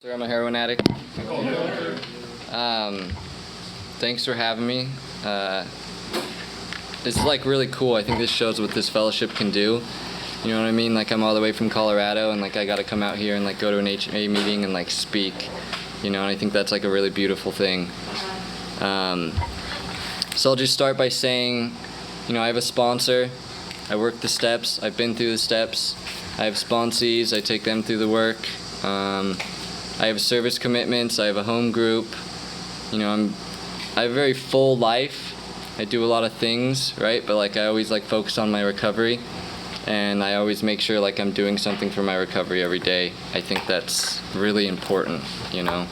I'm a heroin addict. Thanks for having me. This is like really cool. I think this shows what this fellowship can do. You know what I mean? Like I'm all the way from Colorado, and like I got to come out here and like go to an HA meeting and like speak. You know, and I think that's like a really beautiful thing. So I'll just start by saying, you know, I have a sponsor. I work the steps. I've been through the steps. I have sponsees. I take them through the work. I have service commitments. I have a home group. You know, I have a very full life. I do a lot of things, right? But like I always like focus on my recovery, and I always make sure like I'm doing something for my recovery every day. I think that's really important, you know.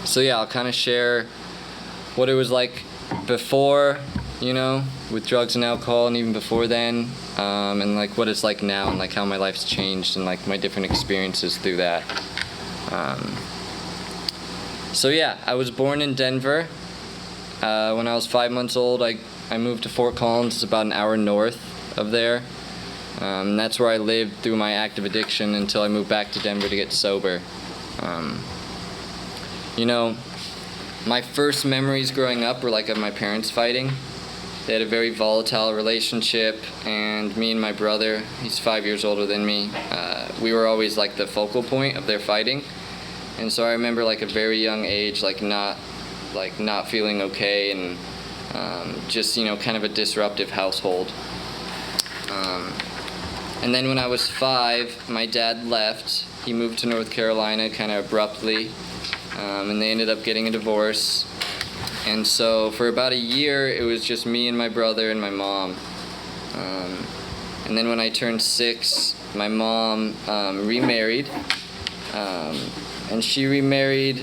So yeah, I'll kind of share what it was like before, you know, with drugs and alcohol, and even before then, and like what it's like now, and like how my life's changed, and like my different experiences through that. So yeah, I was born in Denver. When I was 5 months old, I moved to Fort Collins. It's about an hour north of there. And that's where I lived through my active addiction until I moved back to Denver to get sober. You know, my first memories growing up were like of my parents fighting. They had a very volatile relationship, and me and my brother, he's 5 years older than me, we were always like the focal point of their fighting. And so I remember like a very young age, like not feeling okay, and just, you know, kind of a disruptive household. And then when I was 5, my dad left. He moved to North Carolina kind of abruptly, and they ended up getting a divorce. And so for about a year, it was just me and my brother and my mom. And then when I turned 6, my mom remarried, and she remarried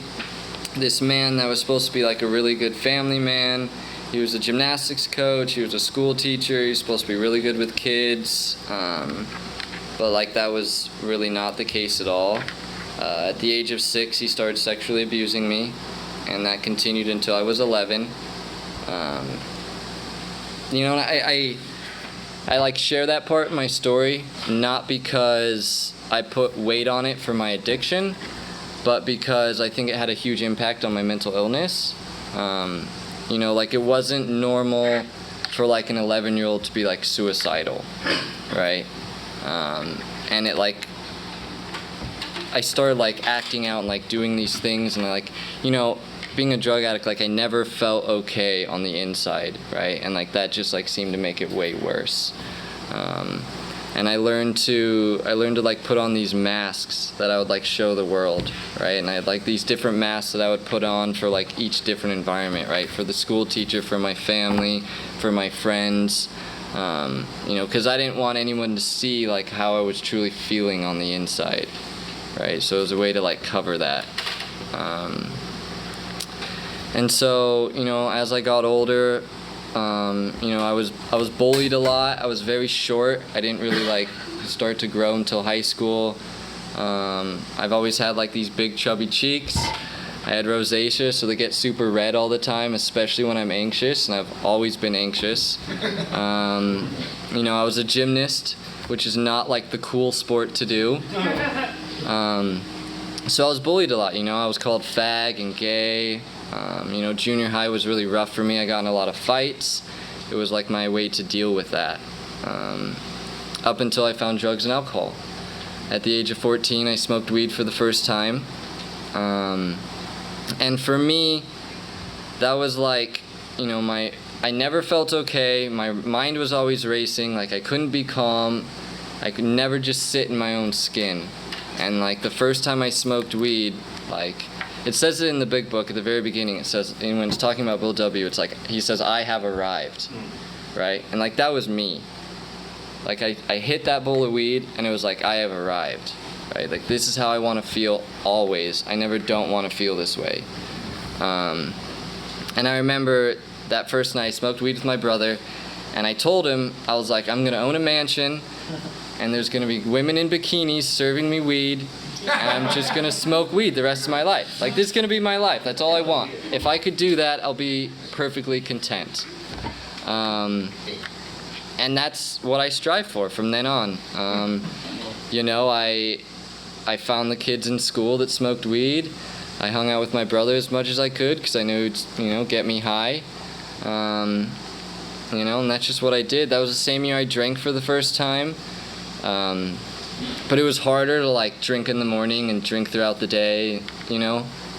this man that was supposed to be like a really good family man. He was a gymnastics coach, he was a school teacher, he was supposed to be really good with kids, but like that was really not the case at all. At the age of 6, he started sexually abusing me, and that continued until I was 11. You know, I like share that part of my story, not because I put weight on it for my addiction, but because I think it had a huge impact on my mental illness. You know, like it wasn't normal for like an 11-year-old to be like suicidal, right? And it like, I started like acting out and like doing these things, and like, you know, being a drug addict, like I never felt okay on the inside, right? And like that just like seemed to make it way worse. And I learned to like put on these masks that I would like show the world, right? And I had like these different masks that I would put on for like each different environment, right? For the school teacher, for my family, for my friends, you know, because I didn't want anyone to see like how I was truly feeling on the inside, right? So it was a way to like cover that. And so, you know, as I got older, you know, I was bullied a lot. I was very short. I didn't really like start to grow until high school. I've always had like these big chubby cheeks. I had rosacea, so they get super red all the time, especially when I'm anxious, and I've always been anxious. You know, I was a gymnast, which is not like the cool sport to do. So I was bullied a lot, you know. I was called fag and gay. You know, junior high was really rough for me. I got in a lot of fights. It was like my way to deal with that. Up until I found drugs and alcohol. At the age of 14, I smoked weed for the first time. And for me, that was like, you know, I never felt okay. My mind was always racing. Like I couldn't be calm. I could never just sit in my own skin. And like the first time I smoked weed, like, it says it in the big book at the very beginning. It says, and when it's talking about Bill W., it's like, he says, I have arrived, right? And like, that was me. Like, I hit that bowl of weed, and it was like, I have arrived, right? Like, this is how I want to feel always. I never don't want to feel this way. And I remember that first night, I smoked weed with my brother, and I told him, I was like, I'm going to own a mansion, and there's going to be women in bikinis serving me weed, and I'm just going to smoke weed the rest of my life. Like, this is going to be my life. That's all I want. If I could do that, I'll be perfectly content. And that's what I strive for from then on. You know, I found the kids in school that smoked weed. I hung out with my brother as much as I could because I knew it'd, get me high. And that's just what I did. That was the same year I drank for the first time. But it was harder to like drink in the morning and drink throughout the day,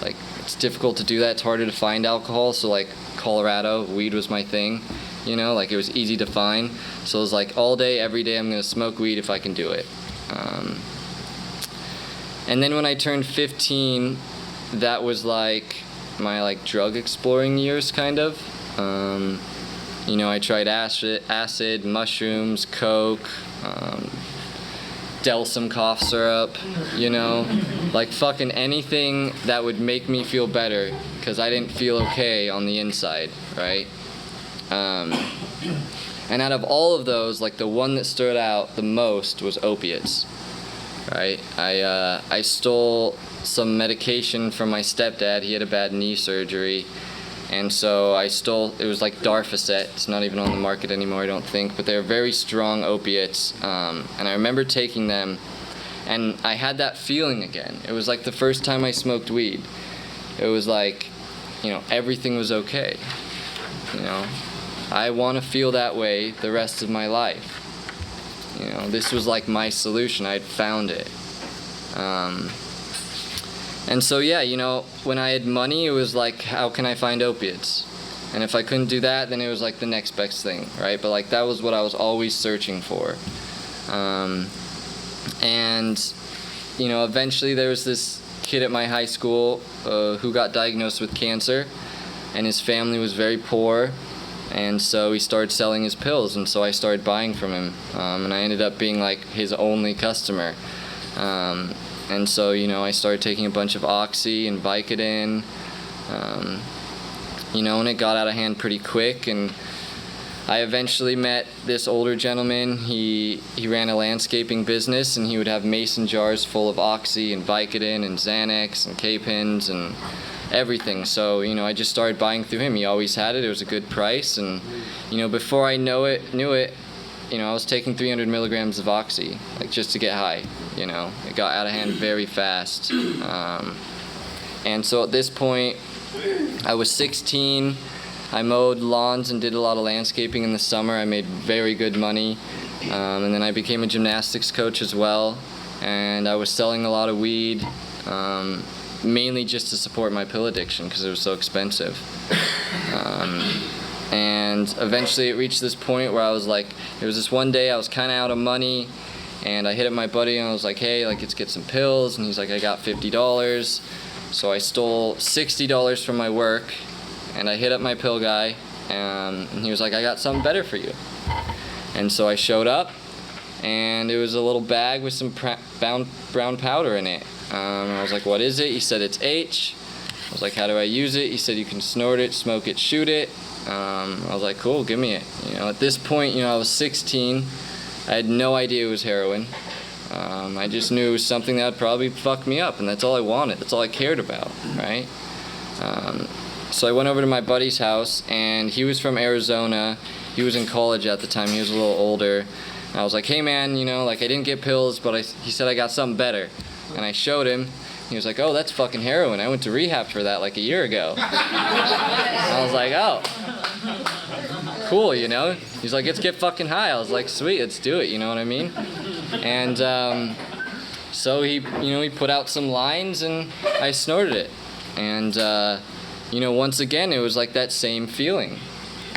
like it's difficult to do that. It's harder to find alcohol. So like Colorado, weed was my thing, like it was easy to find. So it was like all day, every day I'm gonna smoke weed if I can do it. And then when I turned 15, that was like my like drug exploring years kind of. I tried acid, mushrooms, coke, some cough syrup, like fucking anything that would make me feel better because I didn't feel okay on the inside, right? And out of all of those, like the one that stood out the most was opiates, right? I stole some medication from my stepdad. He had a bad knee surgery. And so it was like Darfacet. It's not even on the market anymore, I don't think, but they're very strong opiates. And I remember taking them, and I had that feeling again. It was like the first time I smoked weed. It was like, everything was okay. I want to feel that way the rest of my life. This was like my solution. I'd found it. And so when I had money, it was like, how can I find opiates? And if I couldn't do that, then it was like the next best thing, right? But like that was what I was always searching for. Eventually there was this kid at my high school who got diagnosed with cancer, and his family was very poor, and so he started selling his pills, and so I started buying from him, and I ended up being like his only customer. And so, I started taking a bunch of Oxy and Vicodin, and it got out of hand pretty quick. And I eventually met this older gentleman. He ran a landscaping business, and he would have mason jars full of Oxy and Vicodin and Xanax and K-pins and everything. So, I just started buying through him. He always had it. It was a good price. And, before I knew it, I was taking 300 milligrams of Oxy, like just to get high. It got out of hand very fast. And so at this point, I was 16. I mowed lawns and did a lot of landscaping in the summer. I made very good money. And then I became a gymnastics coach as well. And I was selling a lot of weed, mainly just to support my pill addiction because it was so expensive. And eventually it reached this point where I was like, it was this one day I was kind of out of money, and I hit up my buddy and I was like, hey, like let's get some pills. And he's like, I got $50. So I stole $60 from my work, and I hit up my pill guy, and he was like, I got something better for you. And so I showed up, and it was a little bag with some brown powder in it. I was like, what is it? He said, it's H. I was like, how do I use it? He said, you can snort it, smoke it, shoot it. I was like, cool, give me it. At this point, I was 16. I had no idea it was heroin. I just knew it was something that would probably fuck me up, and that's all I wanted. That's all I cared about, right? So I went over to my buddy's house, and he was from Arizona. He was in college at the time. He was a little older. And I was like, hey man, I didn't get pills, but he said I got something better. And I showed him. He was like, oh, that's fucking heroin. I went to rehab for that like a year ago. I was like, oh, cool, He's like, let's get fucking high. I was like, sweet, let's do it, you know what I mean? And so he put out some lines, and I snorted it. And, once again, it was like that same feeling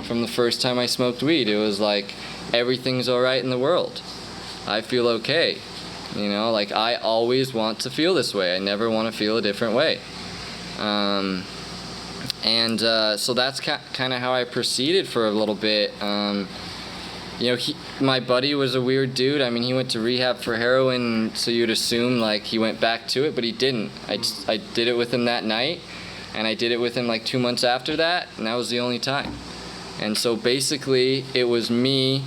from the first time I smoked weed. It was like, everything's all right in the world. I feel okay. Like I always want to feel this way. I never want to feel a different way. So that's kind of how I proceeded for a little bit. My buddy was a weird dude. I mean, he went to rehab for heroin, so you'd assume like he went back to it, but he didn't. I did it with him that night, and I did it with him like 2 months after that, and that was the only time. And so basically, it was me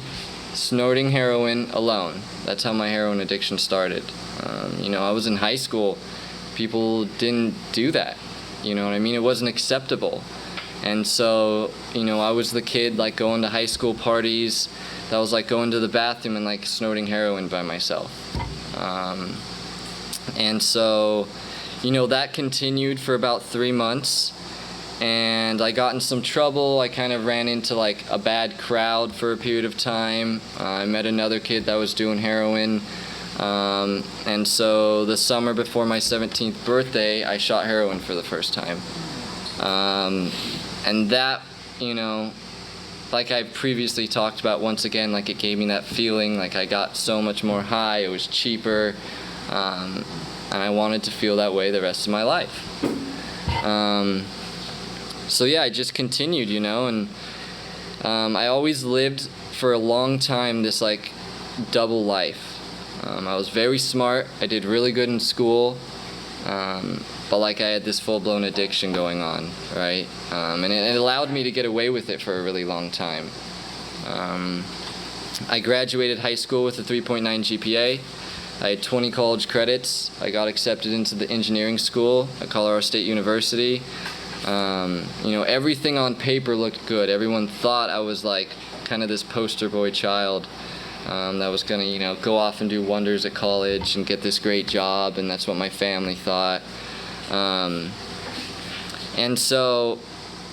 snorting heroin alone. That's how my heroin addiction started. I was in high school. People didn't do that. You know what I mean? It wasn't acceptable. And so, I was the kid like going to high school parties that was like going to the bathroom and like snorting heroin by myself. And so, that continued for about 3 months, and I got in some trouble. I kind of ran into like a bad crowd for a period of time. I met another kid that was doing heroin, and so the summer before my 17th birthday, I shot heroin for the first time. And that, like I previously talked about, once again, like it gave me that feeling like I got so much more high, it was cheaper, and I wanted to feel that way the rest of my life. So yeah, I just continued, and I always lived for a long time this like double life. I was very smart, I did really good in school, but like I had this full-blown addiction going on, right? And it allowed me to get away with it for a really long time. I graduated high school with a 3.9 GPA. I had 20 college credits. I got accepted into the engineering school at Colorado State University. Everything on paper looked good. Everyone thought I was like kind of this poster boy child that was gonna, go off and do wonders at college and get this great job, and that's what my family thought. And so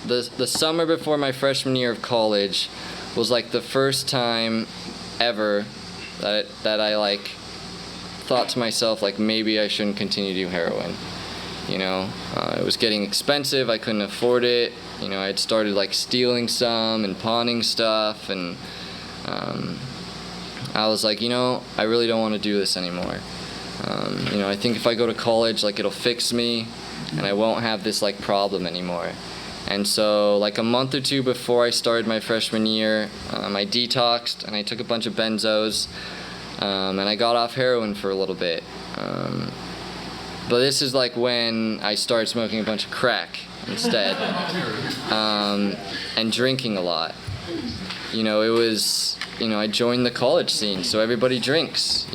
the summer before my freshman year of college was like the first time ever that I like thought to myself like maybe I shouldn't continue to do heroin. It was getting expensive, I couldn't afford it. I had started like stealing some and pawning stuff, and I was like, I really don't want to do this anymore. I think if I go to college, like it'll fix me and I won't have this like problem anymore. And so like a month or two before I started my freshman year, I detoxed and I took a bunch of benzos, and I got off heroin for a little bit. But this is like when I started smoking a bunch of crack instead, and drinking a lot. It was, I joined the college scene, so everybody drinks,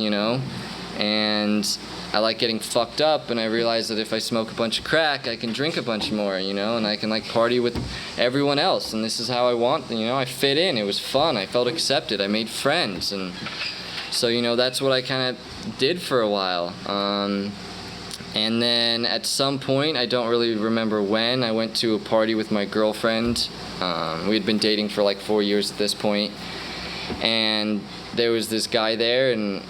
and I like getting fucked up, and I realized that if I smoke a bunch of crack, I can drink a bunch more, and I can like party with everyone else, and this is how I want, I fit in. It was fun, I felt accepted, I made friends, and so, that's what I kind of did for a while. And then at some point, I don't really remember when, I went to a party with my girlfriend. We had been dating for like 4 years at this point, and there was this guy there, and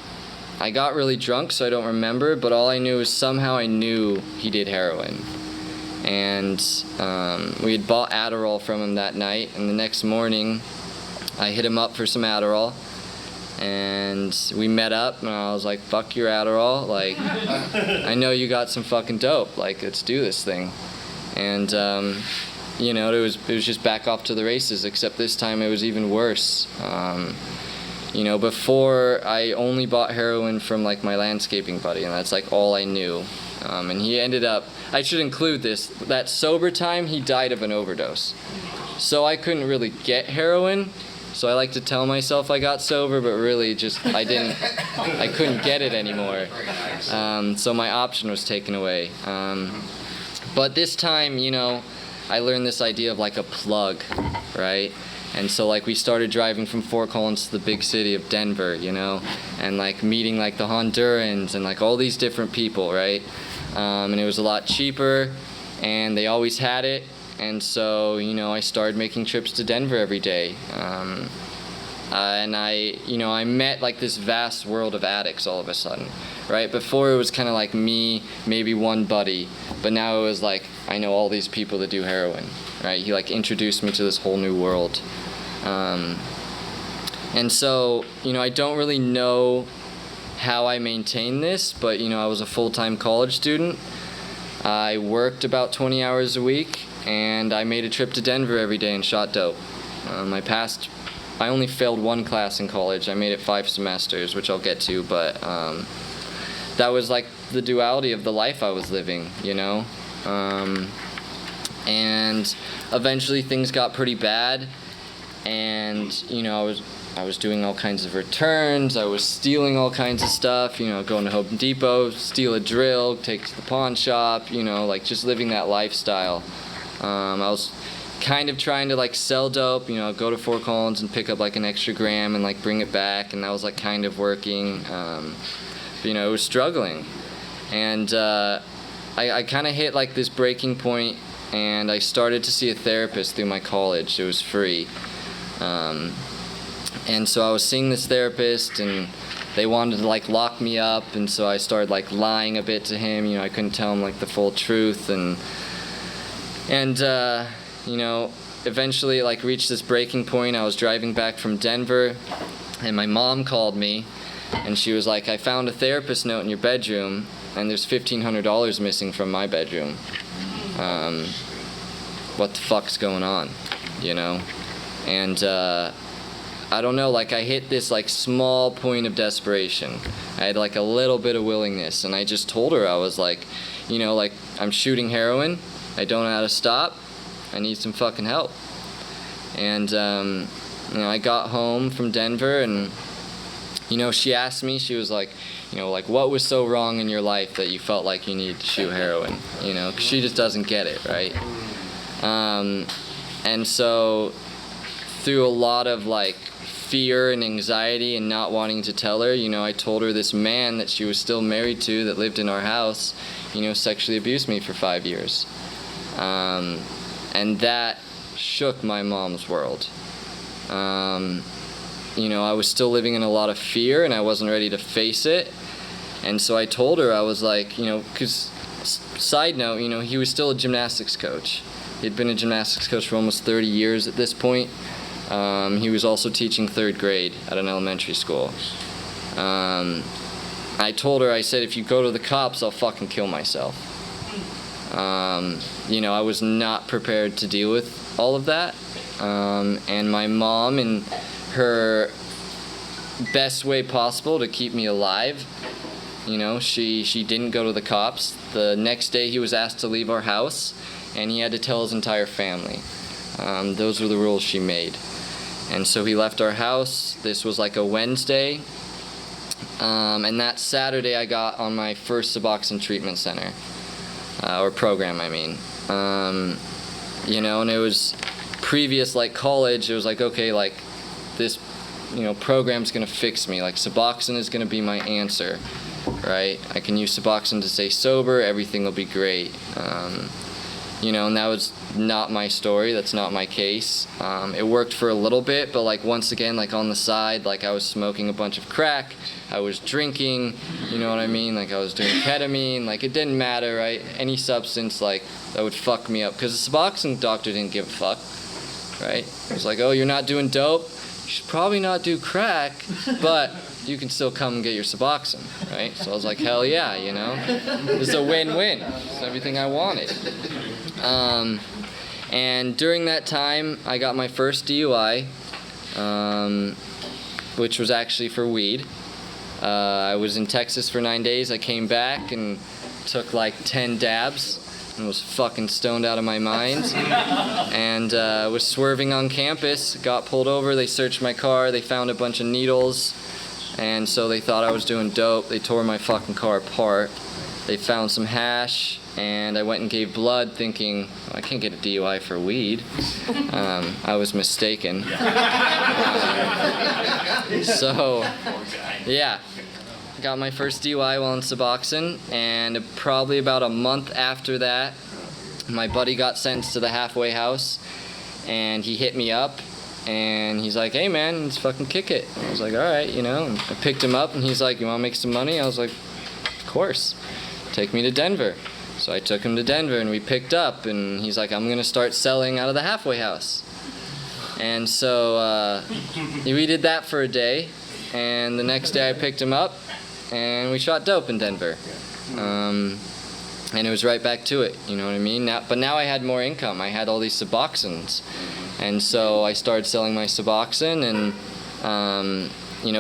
I got really drunk, so I don't remember, but all I knew is somehow I knew he did heroin. And we had bought Adderall from him that night, and the next morning I hit him up for some Adderall, and we met up, and I was like, fuck your Adderall, like, I know you got some fucking dope, like, let's do this thing. And it was just back off to the races, except this time it was even worse. Before I only bought heroin from like my landscaping buddy, and that's like all I knew. And he ended up, I should include this, that sober time he died of an overdose. So I couldn't really get heroin. So I like to tell myself I got sober, but really just I couldn't get it anymore. So my option was taken away. But this time, I learned this idea of like a plug, right? And so like we started driving from Fort Collins to the big city of Denver, and like meeting like the Hondurans and like all these different people, right? And it was a lot cheaper, and they always had it. And so, I started making trips to Denver every day. And I met like this vast world of addicts all of a sudden, right? Before it was kind of like me, maybe one buddy, but now it was like, I know all these people that do heroin, right? He like introduced me to this whole new world. And so, I don't really know how I maintained this, but, I was a full-time college student. I worked about 20 hours a week, and I made a trip to Denver every day and shot dope. I only failed one class in college. I made it 5 semesters, which I'll get to, but that was like the duality of the life I was living, and eventually things got pretty bad, and I was doing all kinds of returns. I was stealing all kinds of stuff, going to Home Depot, steal a drill, take to the pawn shop, like just living that lifestyle. I was kind of trying to like sell dope, go to Fort Collins and pick up like an extra gram and like bring it back, and that was like kind of working. But, it was struggling. And I kind of hit like this breaking point, and I started to see a therapist through my college. It was free. And so I was seeing this therapist, and they wanted to like lock me up, and so I started like lying a bit to him. I couldn't tell him like the full truth, and eventually it like reached this breaking point. I was driving back from Denver, and my mom called me, and she was like, I found a therapist note in your bedroom, and there's $1,500 missing from my bedroom. What the fuck's going on, And I don't know, like I hit this like small point of desperation. I had like a little bit of willingness, and I just told her, I was like, like I'm shooting heroin. I don't know how to stop. I need some fucking help. And I got home from Denver, and she asked me, she was like, like what was so wrong in your life that you felt like you needed to shoot heroin? 'Cause she just doesn't get it, right? And so through a lot of like fear and anxiety and not wanting to tell her, I told her this man that she was still married to that lived in our house, sexually abused me for 5 years. And that shook my mom's world. I was still living in a lot of fear, and I wasn't ready to face it. And so I told her, I was like, because side note, he was still a gymnastics coach. He'd been a gymnastics coach for almost 30 years at this point. He was also teaching 3rd grade at an elementary school. I told her, I said, if you go to the cops, I'll fucking kill myself. I was not prepared to deal with all of that. And my mom, in her best way possible to keep me alive, she didn't go to the cops. The next day he was asked to leave our house, and he had to tell his entire family. Those were the rules she made. And so he left our house. This was like a Wednesday. And that Saturday I got on my first Suboxone treatment center. Or program, I mean. And it was previous, like college, it was like, okay, like this, program's gonna fix me. Like Suboxone is gonna be my answer, right? I can use Suboxone to stay sober, everything will be great. And that was not my story, that's not my case. It worked for a little bit, but like once again, like on the side, like I was smoking a bunch of crack, I was drinking, you know what I mean? Like I was doing ketamine, like it didn't matter, right? Any substance like that would fuck me up, because the Suboxone doctor didn't give a fuck, right? It was like, oh, you're not doing dope, you should probably not do crack, but you can still come and get your Suboxone, right? So I was like, hell yeah, This is a win-win. It's everything I wanted. And during that time, I got my first DUI, which was actually for weed. I was in Texas for 9 days. I came back and took like 10 dabs and was fucking stoned out of my mind. And was swerving on campus, got pulled over, they searched my car, they found a bunch of needles, and so they thought I was doing dope. They tore my fucking car apart. They found some hash, and I went and gave blood thinking, oh, I can't get a DUI for weed. I was mistaken. So, yeah, got my first DUI while on Suboxone, and probably about a month after that, my buddy got sentenced to the halfway house, and he hit me up, and he's like, hey man, let's fucking kick it. I was like, alright, and I picked him up, and he's like, you wanna make some money? I was like, of course. Take me to Denver. So I took him to Denver, and we picked up, and he's like, I'm gonna start selling out of the halfway house. And so we did that for a day, and the next day I picked him up, and we shot dope in Denver. And it was right back to it, you know what I mean? But now I had more income. I had all these Suboxones. And so I started selling my Suboxone, and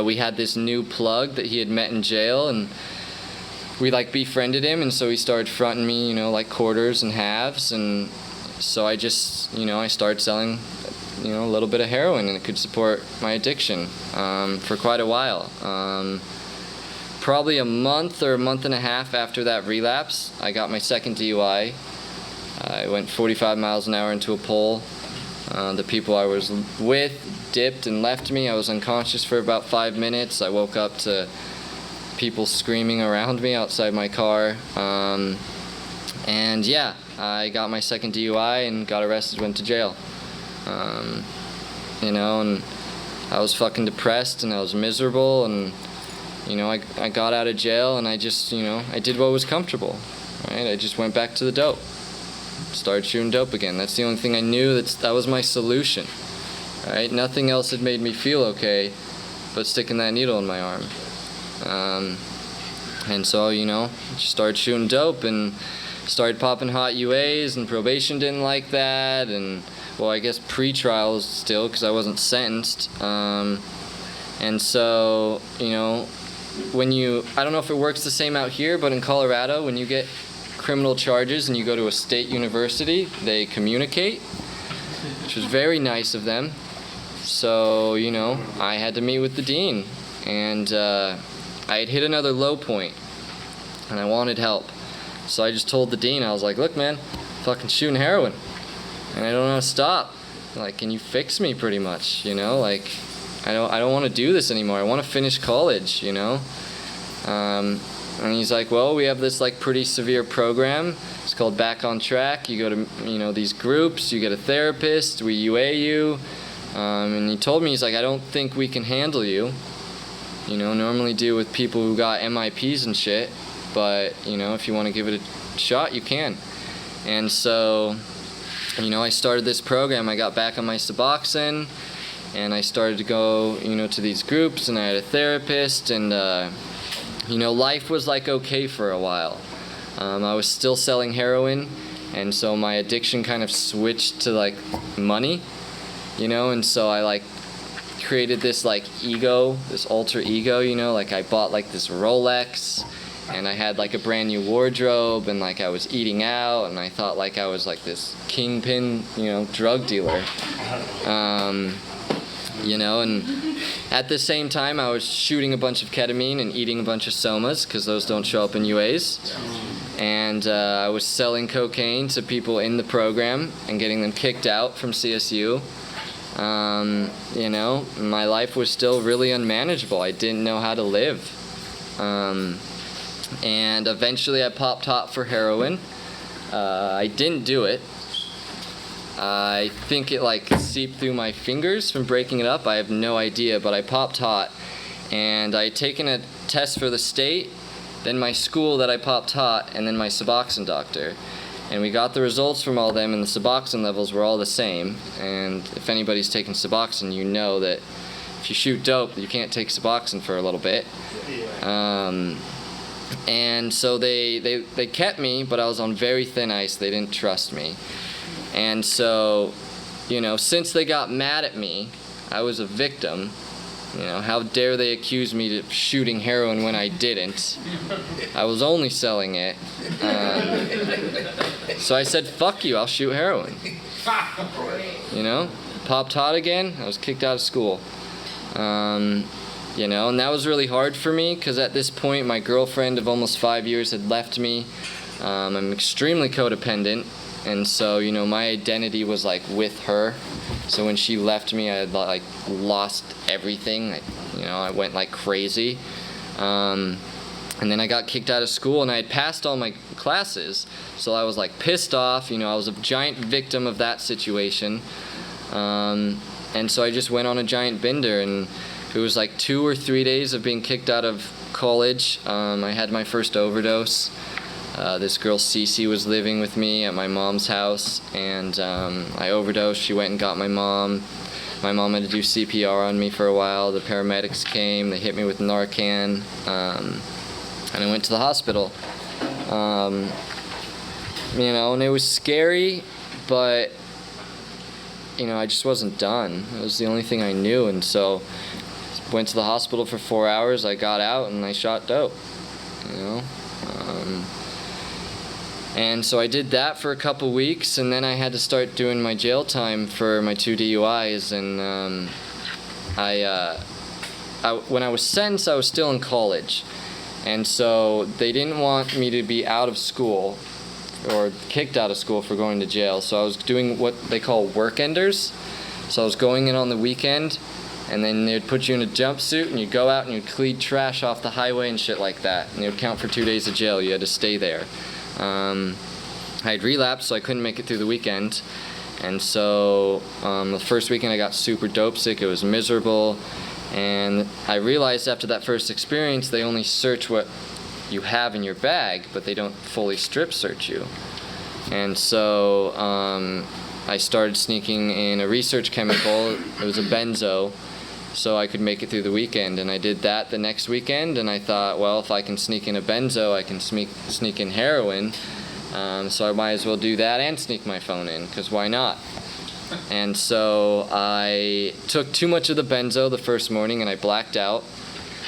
we had this new plug that he had met in jail, and we like befriended him, and so he started fronting me, like quarters and halves, and so I just, I started selling, a little bit of heroin, and it could support my addiction for quite a while. Probably a month or a month and a half after that relapse, I got my second DUI. I went 45 miles an hour into a pole. The people I was with dipped and left me. I was unconscious for about 5 minutes. I woke up to people screaming around me outside my car. And yeah, I got my second DUI and got arrested, went to jail. You know, and I was fucking depressed and I was miserable, and you know, I got out of jail and I just, you know, I did what was comfortable, right? I just went back to the dope, started shooting dope again. That's the only thing I knew. That was my solution, right? Nothing else had made me feel okay but sticking that needle in my arm. And so, you know, just started shooting dope and started popping hot UAs, and probation didn't like that, and well, I guess pre-trials still, because I wasn't sentenced. And so, you know, I don't know if it works the same out here, but in Colorado, when you get criminal charges and you go to a state university, they communicate, which was very nice of them. So, you know, I had to meet with the dean, and I had hit another low point, and I wanted help. So I just told the dean, I was like, look, man, fucking shooting heroin, and I don't know how to stop. Like, can you fix me, pretty much, you know? Like, I don't want to do this anymore. I want to finish college, you know? And he's like, well, we have this, like, pretty severe program. It's called Back on Track. You go to, you know, these groups, you get a therapist, we UA you. And he told me, he's like, I don't think we can handle you. You know, normally deal with people who got MIPs and shit. But, you know, if you want to give it a shot, you can. And so, you know, I started this program. I got back on my Suboxone, and I started to go, you know, to these groups, and I had a therapist, and, you know, life was, like, okay for a while. I was still selling heroin, and so my addiction kind of switched to, like, money, you know, and so I, like, created this, like, ego, this alter ego, you know, like, I bought, like, this Rolex, and I had, like, a brand new wardrobe, and, like, I was eating out, and I thought, like, I was, like, this kingpin, you know, drug dealer. You know, and at the same time, I was shooting a bunch of ketamine and eating a bunch of somas, because those don't show up in UAs. And I was selling cocaine to people in the program and getting them kicked out from CSU. You know, my life was still really unmanageable. I didn't know how to live. And eventually I popped hot for heroin. I didn't do it. I think it, like, seeped through my fingers from breaking it up. I have no idea, but I popped hot. And I had taken a test for the state, then my school that I popped hot, and then my Suboxone doctor. And we got the results from all of them, and the Suboxone levels were all the same. And if anybody's taken Suboxone, you know that if you shoot dope, you can't take Suboxone for a little bit. And so they kept me, but I was on very thin ice. They didn't trust me. And so, you know, since they got mad at me, I was a victim. You know, how dare they accuse me of shooting heroin when I didn't? I was only selling it. So I said, fuck you, I'll shoot heroin. You know, popped hot again, I was kicked out of school. You know, and that was really hard for me, because at this point my girlfriend of almost 5 years had left me. I'm extremely codependent, and so, you know, my identity was, like, with her. So when she left me, I had, like, lost everything. You know, I went, like, crazy. And then I got kicked out of school, and I had passed all my classes, so I was, like, pissed off. You know, I was a giant victim of that situation. And so I just went on a giant bender, and it was like 2 or 3 days of being kicked out of college. I had my first overdose. This girl, Cece, was living with me at my mom's house, and I overdosed. She went and got my mom. My mom had to do CPR on me for a while. The paramedics came. They hit me with Narcan, and I went to the hospital. You know, and it was scary, but, you know, I just wasn't done. It was the only thing I knew, and so went to the hospital for 4 hours. I got out and I shot dope, you know. And so I did that for a couple weeks, and then I had to start doing my jail time for my 2 DUIs. And when I was sentenced, I was still in college, and so they didn't want me to be out of school or kicked out of school for going to jail. So I was doing what they call work enders. So I was going in on the weekend And then they'd put you in a jumpsuit and you'd go out and you'd clean trash off the highway and shit like that. And they would count for 2 days of jail. You had to stay there. I had relapsed, so I couldn't make it through the weekend. And so the first weekend I got super dope sick. It was miserable. And I realized after that first experience, they only search what you have in your bag, but they don't fully strip search you. And so I started sneaking in a research chemical. It was a benzo, so I could make it through the weekend. And I did that the next weekend, and I thought, well, if I can sneak in a benzo, I can sneak in heroin. So I might as well do that and sneak my phone in, because why not? And so I took too much of the benzo the first morning and I blacked out.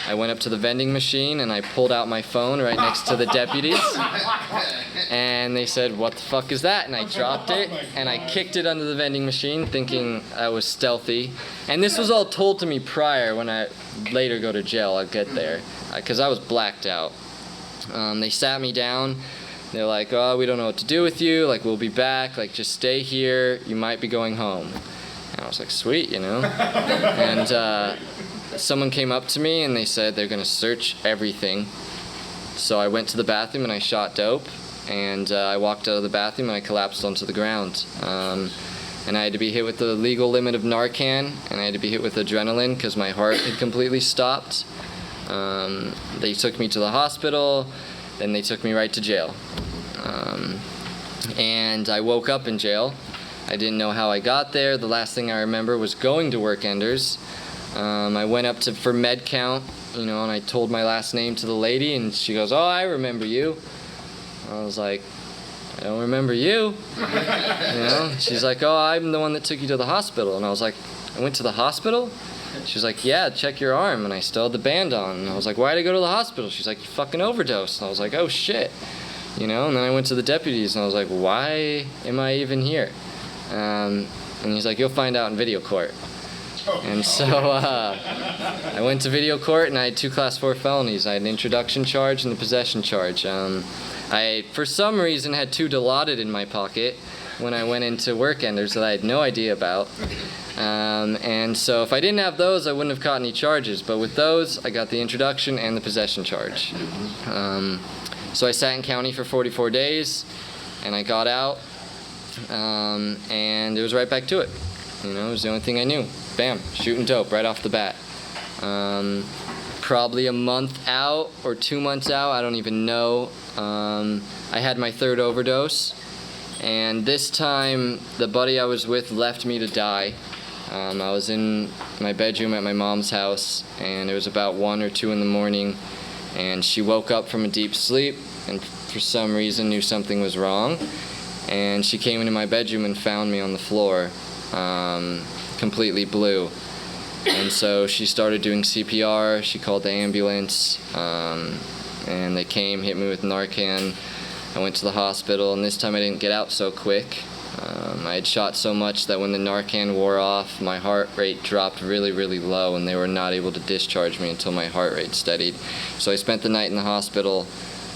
I went up to the vending machine and I pulled out my phone right next to the deputies. And they said, "What the fuck is that?" And I dropped it and I kicked it under the vending machine thinking I was stealthy. And this was all told to me prior. When I later go to jail, I'll get there, because I was blacked out. They sat me down. They're like, "Oh, we don't know what to do with you. Like, we'll be back. Like, just stay here. You might be going home." And I was like, "Sweet, you know." And someone came up to me and they said they're gonna search everything. So I went to the bathroom and I shot dope. And I walked out of the bathroom and I collapsed onto the ground. And I had to be hit with the legal limit of Narcan, and I had to be hit with adrenaline because my heart had completely stopped. They took me to the hospital. Then they took me right to jail. And I woke up in jail. I didn't know how I got there. The last thing I remember was going to work enders. I went up for med count, and I told my last name to the lady, and she goes, "Oh, I remember you." I was like, "I don't remember you." She's like, "Oh, I'm the one that took you to the hospital." And I was like, "I went to the hospital?" She's like, "Yeah, check your arm." And I still had the band on. And I was like, "Why'd I go to the hospital?" She's like, "You fucking overdosed." And I was like, "Oh shit." And then I went to the deputies and I was like, "Why am I even here?" And he's like, "You'll find out in video court." And so I went to video court and I had 2 class 4 felonies. I had an introduction charge and a possession charge. I, for some reason, had 2 Dilaudid in my pocket when I went into work enders that I had no idea about. And so if I didn't have those, I wouldn't have caught any charges. But with those, I got the introduction and the possession charge. So I sat in county for 44 days, and I got out, and it was right back to it. It was the only thing I knew. Bam, shooting dope right off the bat. Probably a month out or 2 months out, I don't even know. I had my 3rd overdose. And this time, the buddy I was with left me to die. I was in my bedroom at my mom's house, and it was about 1 or 2 in the morning, and she woke up from a deep sleep, and for some reason knew something was wrong, and she came into my bedroom and found me on the floor, completely blue. And so she started doing CPR, she called the ambulance, and they came, hit me with Narcan. I went to the hospital, and this time I didn't get out so quick. I had shot so much that when the Narcan wore off, my heart rate dropped really, really low, and they were not able to discharge me until my heart rate steadied. So I spent the night in the hospital,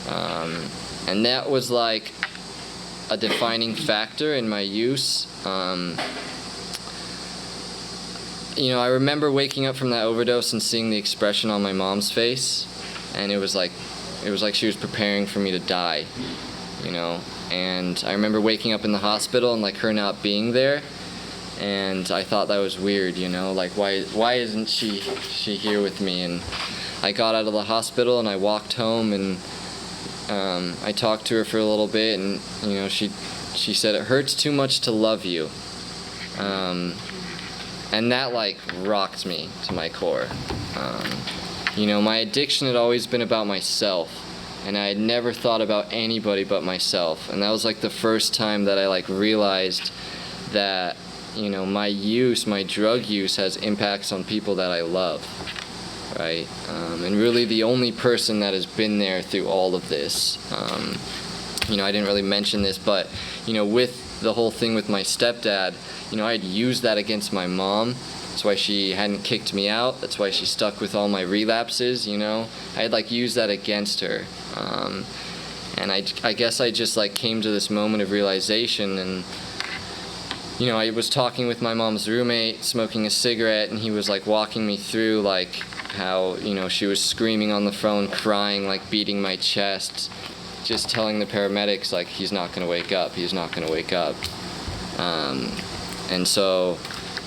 and that was like a defining factor in my use. I remember waking up from that overdose and seeing the expression on my mom's face, and it was like she was preparing for me to die, and I remember waking up in the hospital and like her not being there, and I thought that was weird, like why isn't she here with me? And I got out of the hospital and I walked home, and I talked to her for a little bit, and she said, "It hurts too much to love you," and that like rocked me to my core. My addiction had always been about myself, and I had never thought about anybody but myself. And that was like the first time that I like realized that, my drug use has impacts on people that I love, right? And really the only person that has been there through all of this. I didn't really mention this, but, with the whole thing with my stepdad, I had used that against my mom. That's why she hadn't kicked me out. That's why she stuck with all my relapses, I had like used that against her. And I guess I just like came to this moment of realization, and I was talking with my mom's roommate, smoking a cigarette, and he was like walking me through like how, she was screaming on the phone, crying, like beating my chest, just telling the paramedics like he's not gonna wake up, he's not gonna wake up. And so,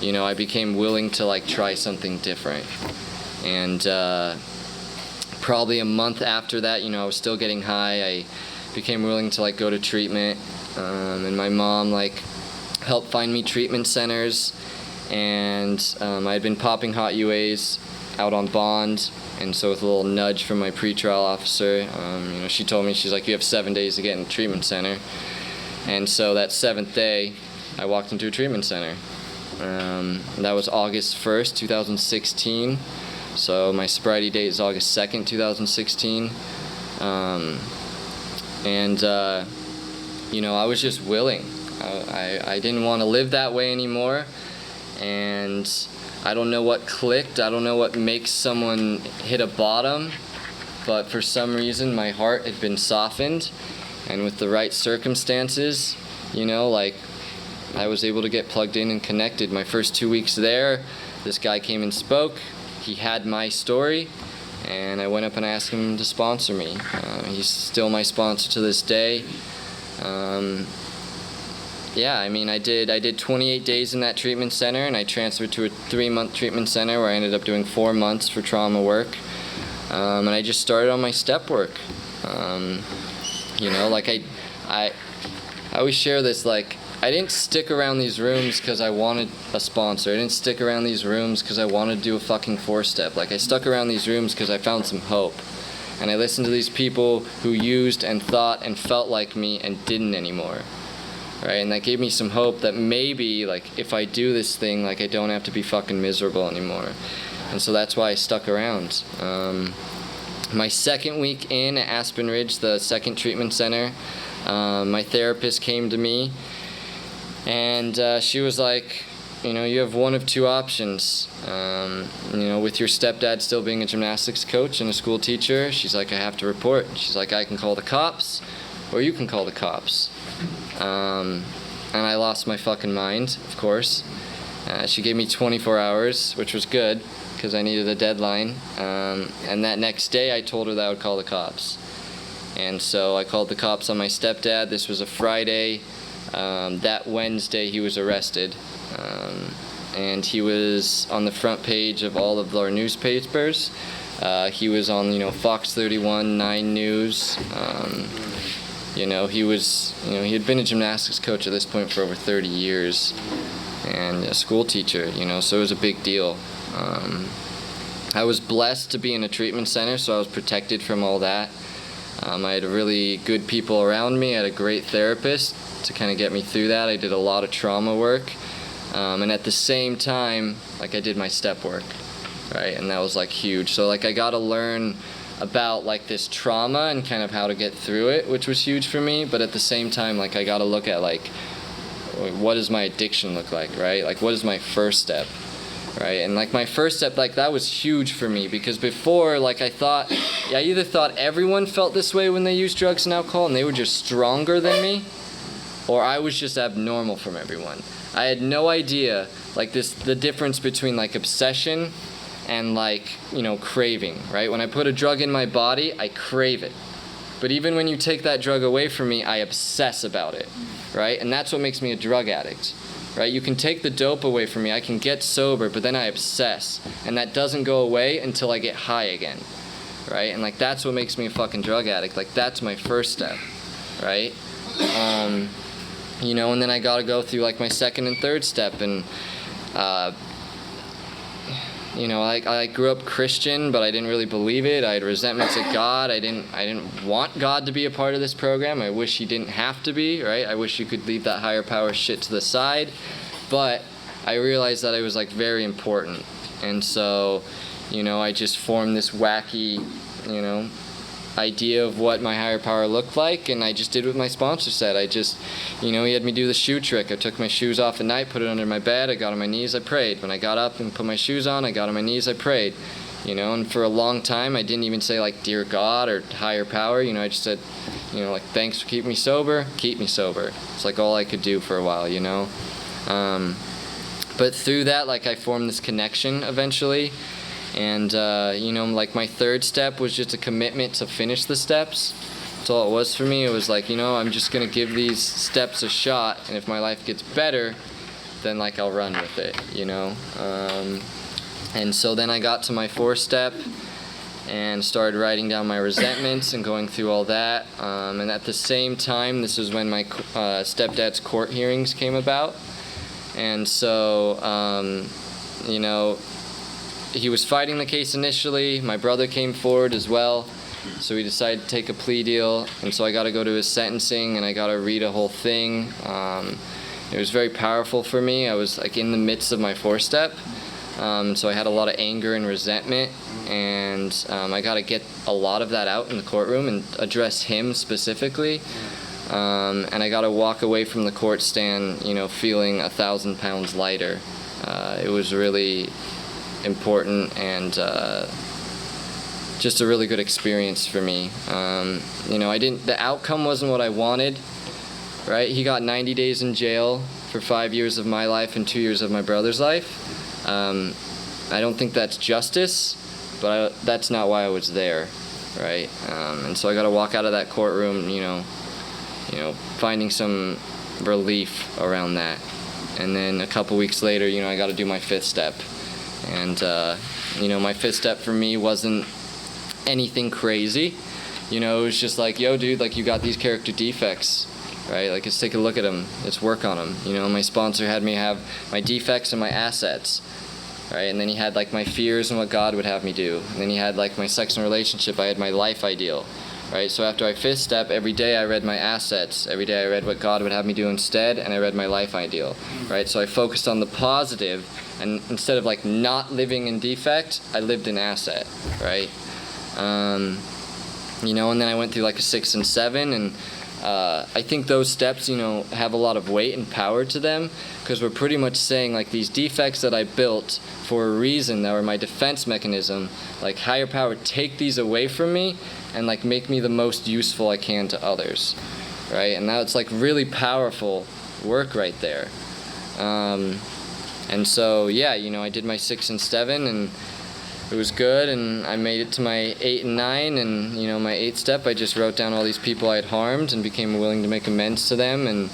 I became willing to like try something different. And probably a month after that, I was still getting high. I became willing to like go to treatment, and my mom like helped find me treatment centers, and I had been popping hot UAs out on bond, and so with a little nudge from my pretrial officer, she told me, she's like, you have 7 days to get in a treatment center. And so that 7th day, I walked into a treatment center. That was August 1st, 2016. So my sobriety date is August 2nd, 2016. I was just willing. I didn't want to live that way anymore. And I don't know what clicked. I don't know what makes someone hit a bottom. But for some reason, my heart had been softened. And with the right circumstances, I was able to get plugged in and connected. My first 2 weeks there, this guy came and spoke. He had my story, and I went up and asked him to sponsor me. He's still my sponsor to this day. I did 28 days in that treatment center, and I transferred to a 3-month treatment center where I ended up doing 4 months for trauma work. And I just started on my step work. I always share this, like, I didn't stick around these rooms because I wanted a sponsor. I didn't stick around these rooms because I wanted to do a fucking 4-step. Like, I stuck around these rooms because I found some hope. And I listened to these people who used and thought and felt like me and didn't anymore. Right? And that gave me some hope that maybe, like, if I do this thing, like, I don't have to be fucking miserable anymore. And so that's why I stuck around. My second week in at Aspen Ridge, the second treatment center, my therapist came to me, and she was like, you have one of two options. With your stepdad still being a gymnastics coach and a school teacher, she's like, I have to report. She's like, I can call the cops, or you can call the cops. And I lost my fucking mind, of course. She gave me 24 hours, which was good, because I needed a deadline. And that next day, I told her that I would call the cops. And so I called the cops on my stepdad. This was a Friday. That Wednesday, he was arrested. And he was on the front page of all of our newspapers. He was on, Fox 31, 9 News. He had been a gymnastics coach at this point for over 30 years, and a school teacher, so it was a big deal. I was blessed to be in a treatment center, so I was protected from all that. I had really good people around me. I had a great therapist to kind of get me through that. I did a lot of trauma work. And at the same time, I did my step work, right? And that was, huge. So, I got to learn about, this trauma and kind of how to get through it, which was huge for me. But at the same time, I got to look at, what does my addiction look like, right? What is my first step, right? And, my first step, that was huge for me, because before, I either thought everyone felt this way when they used drugs and alcohol and they were just stronger than me, or I was just abnormal from everyone. I had no idea, the difference between, obsession and, craving, right? When I put a drug in my body, I crave it. But even when you take that drug away from me, I obsess about it, right? And that's what makes me a drug addict, right? You can take the dope away from me, I can get sober, but then I obsess. And that doesn't go away until I get high again, right? And, that's what makes me a fucking drug addict. That's my first step, right? And then I got to go through my second and third step, and I grew up Christian, but I didn't really believe it. I had resentments at God. I didn't want God to be a part of this program. I wish he didn't have to be, right? I wish you could leave that higher power shit to the side. But I realized that it was very important. And so, I just formed this wacky, idea of what my higher power looked like, and I just did what my sponsor said. I just, he had me do the shoe trick. I took my shoes off at night, put it under my bed, I got on my knees, I prayed. When I got up and put my shoes on, I got on my knees, I prayed. And for a long time, I didn't even say dear God or higher power. I just said, thanks for keeping me sober, keep me sober. It's all I could do for a while, But through that, like, I formed this connection eventually. And, like, my third step was just a commitment to finish the steps. That's all it was for me. It was like, I'm just going to give these steps a shot, and if my life gets better, then, like, I'll run with it, And so then I got to my fourth step and started writing down my resentments and going through all that. And at the same time, this is when my stepdad's court hearings came about. And so, he was fighting the case initially. My brother came forward as well. So we decided to take a plea deal. And so I got to go to his sentencing and I got to read a whole thing. It was very powerful for me. I was like in the midst of my fourth step. So I had a lot of anger and resentment. And I got to get a lot of that out in the courtroom and address him specifically. And I got to walk away from the court stand, feeling 1,000 pounds lighter. It was really important and just a really good experience for me. The outcome wasn't what I wanted, right? He got 90 days in jail for 5 years of my life and 2 years of my brother's life. I don't think that's justice, but that's not why I was there, right? And so I got to walk out of that courtroom, finding some relief around that. And then a couple weeks later, I got to do my fifth step. And, my fifth step for me wasn't anything crazy. It was just like, yo, dude, like, you got these character defects, right? Like, let's take a look at them. Let's work on them. My sponsor had me have my defects and my assets, right? And then he had, like, my fears and what God would have me do. And then he had, like, my sex and relationship. I had my life ideal. Right, so after I fifth step, every day I read my assets. Every day I read what God would have me do instead, and I read my life ideal. Right, so I focused on the positive, and instead of like not living in defect, I lived in asset. Right, and then I went through like a 6 and 7, and I think those steps, have a lot of weight and power to them, because we're pretty much saying like these defects that I built for a reason, that were my defense mechanism, like higher power, take these away from me and like make me the most useful I can to others, right? And now it's like really powerful work right there. And so I did my 6 and 7, and it was good, and I made it to my 8 and 9, and my 8th step, I just wrote down all these people I had harmed and became willing to make amends to them. And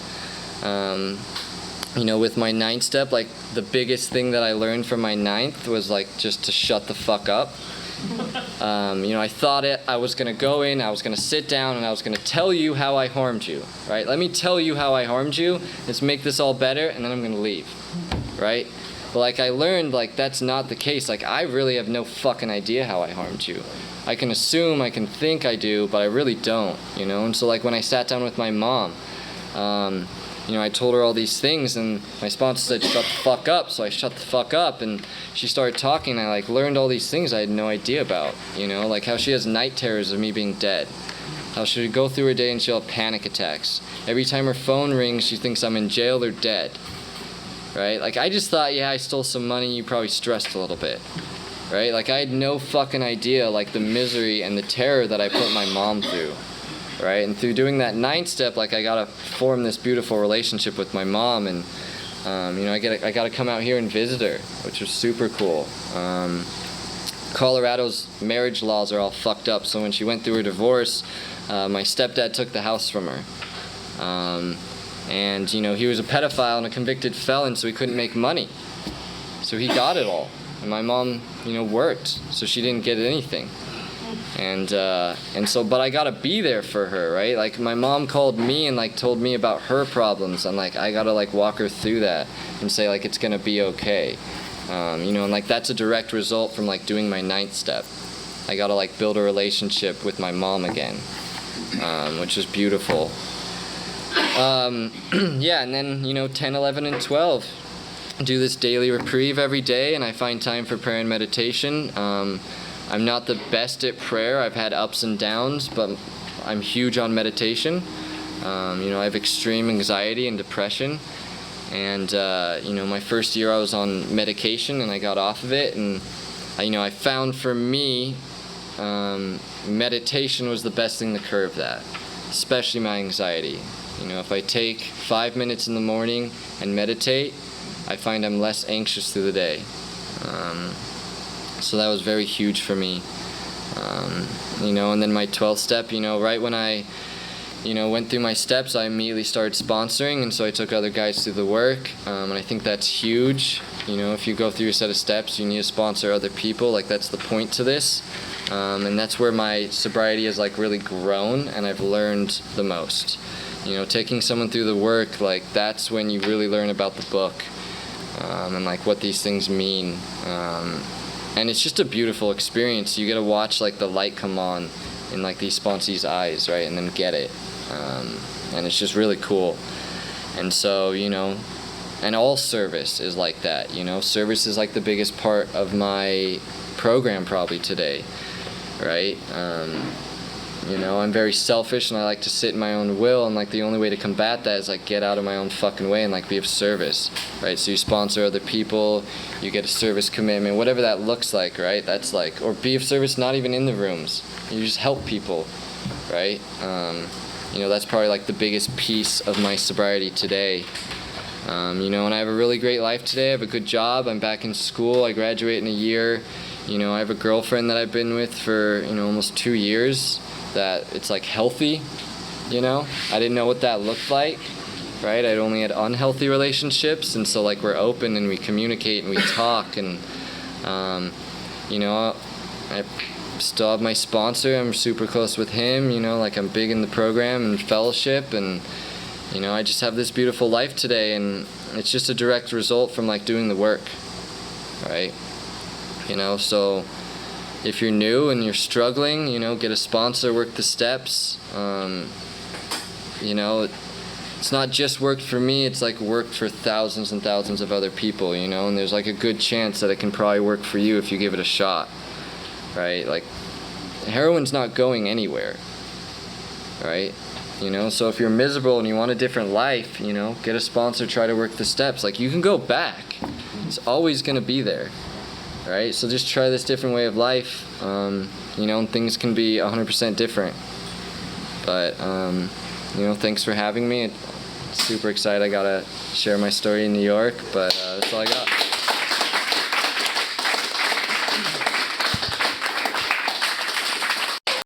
with my 9th step, like the biggest thing that I learned from my 9th was like just to shut the fuck up. I thought I was going to go in, I was going to sit down, and I was going to tell you how I harmed you, right? Let me tell you how I harmed you, let's make this all better, and then I'm going to leave, right? But like I learned, like that's not the case. Like I really have no fucking idea how I harmed you. I can assume, I can think I do, but I really don't, And so like when I sat down with my mom, I told her all these things, and my sponsor said, shut the fuck up. So I shut the fuck up, and she started talking, and I like learned all these things I had no idea about, like how she has night terrors of me being dead. How she would go through her day and she'll have panic attacks. Every time her phone rings, she thinks I'm in jail or dead. Right? Like I just thought, I stole some money, you probably stressed a little bit. Right? Like I had no fucking idea like the misery and the terror that I put my mom through. Right? And through doing that 9th step, like I gotta form this beautiful relationship with my mom, and I gotta come out here and visit her, which was super cool. Colorado's marriage laws are all fucked up, so when she went through her divorce, my stepdad took the house from her. And he was a pedophile and a convicted felon, so he couldn't make money. So he got it all. And my mom, worked, so she didn't get anything. And so, but I gotta be there for her, right? Like my mom called me and like told me about her problems, and like I gotta like walk her through that and say like it's gonna be okay. And like that's a direct result from like doing my 9th step. I gotta like build a relationship with my mom again, which is beautiful. And then 10, 11, and 12. Do this daily reprieve every day, and I find time for prayer and meditation. I'm not the best at prayer. I've had ups and downs, but I'm huge on meditation. I have extreme anxiety and depression. And, my first year I was on medication, and I got off of it. And, I found for me, meditation was the best thing to curb that, especially my anxiety. You know, if I take 5 minutes in the morning and meditate, I find I'm less anxious through the day. So that was very huge for me. You know, and then my 12th step, you know, right when I, you know, went through my steps, I immediately started sponsoring, and so I took other guys through the work, and I think that's huge. You know, if you go through your set of steps, you need to sponsor other people. Like, that's the point to this, and that's where my sobriety has like really grown, and I've learned the most. You know, taking someone through the work, like, that's when you really learn about the book, and like what these things mean. And it's just a beautiful experience. You get to watch like the light come on in like these sponsees' eyes, right, and then get it. And it's just really cool. And so, you know, and all service is like that. You know, service is like the biggest part of my program probably today, right? You know, I'm very selfish and I like to sit in my own will, and like the only way to combat that is like get out of my own fucking way and like be of service, right? So you sponsor other people, you get a service commitment, whatever that looks like, right? That's like, or be of service not even in the rooms. You just help people, right? You know, that's probably like the biggest piece of my sobriety today. You know, and I have a really great life today. I have a good job. I'm back in school. I graduate in a year. You know, I have a girlfriend that I've been with for, you know, almost 2 years. That it's like healthy, you know. I didn't know what that looked like, right? I'd only had unhealthy relationships, and so like we're open and we communicate and we talk, and you know, I still have my sponsor. I'm super close with him, you know, like I'm big in the program and fellowship, and you know, I just have this beautiful life today, and it's just a direct result from like doing the work, right? You know, so if you're new and you're struggling, you know, get a sponsor, work the steps. You know, it's not just worked for me, it's like worked for thousands and thousands of other people, you know, and there's like a good chance that it can probably work for you if you give it a shot, right? Like, heroin's not going anywhere, right? You know, so if you're miserable and you want a different life, you know, get a sponsor, try to work the steps. Like, you can go back. It's always going to be there. Right? So just try this different way of life, you know, and things can be 100% different. But, you know, thanks for having me. Super excited I got to share my story in New York, but that's all I got.